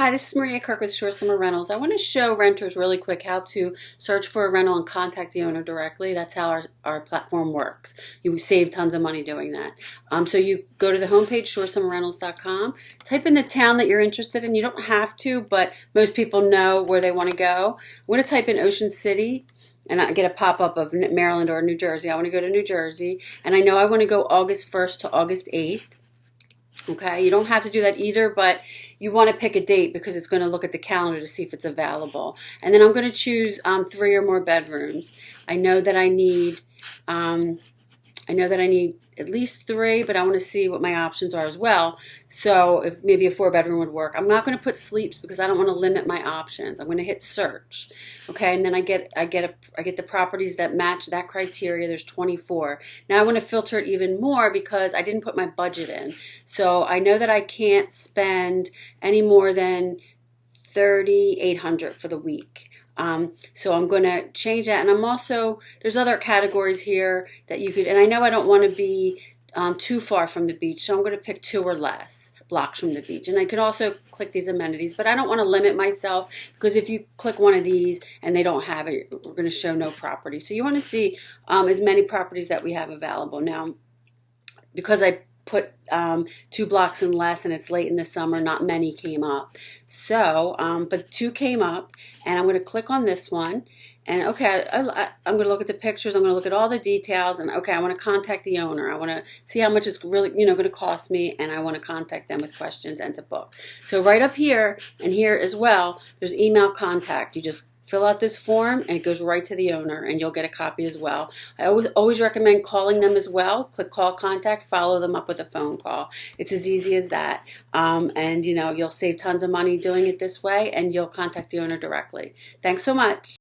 Hi, this is Maria Kirk with Shore Summer Rentals. I want to show renters really quick how to search for a rental and contact the owner directly. That's how our platform works. You save tons of money doing that. So you go to the homepage, ShoreSummerRentals.com, type in the town that you're interested in. You don't have to, but most people know where they want to go. I'm going to type in Ocean City, and I get a pop-up of Maryland or New Jersey. I want to go to New Jersey, and I know I want to go August 1st to August 8th. Okay, you don't have to do that either, but you want to pick a date because it's going to look at the calendar to see if it's available. And then I'm going to choose 3 or more bedrooms. I know that I need at least 3, but I want to see what my options are as well. So if maybe a 4-bedroom would work. I'm not going to put sleeps because I don't want to limit my options. I'm going to hit search. Okay, and then I get the properties that match that criteria. There's 24. Now I want to filter it even more because I didn't put my budget in. So I know that I can't spend any more than $3,800 for the week. So I'm going to change that, and I'm also, there's other categories here that you could, and I know I don't want to be too far from the beach, so I'm going to pick 2 or less blocks from the beach. And I could also click these amenities, but I don't want to limit myself because if you click one of these and they don't have it, we're going to show no property. So you want to see as many properties that we have available. Now, because I put 2 blocks and less and it's late in the summer, not many came up. So, but 2 came up, and I'm going to click on this one. And okay, I'm going to look at the pictures. I'm going to look at all the details. And okay, I want to contact the owner. I want to see how much it's really, going to cost me. And I want to contact them with questions and to book. So right up here and here as well, there's email contact. You just fill out this form and it goes right to the owner, and you'll get a copy as well. I always recommend calling them as well. Click call contact, follow them up with a phone call. It's as easy as that. And you'll save tons of money doing it this way, and you'll contact the owner directly. Thanks so much.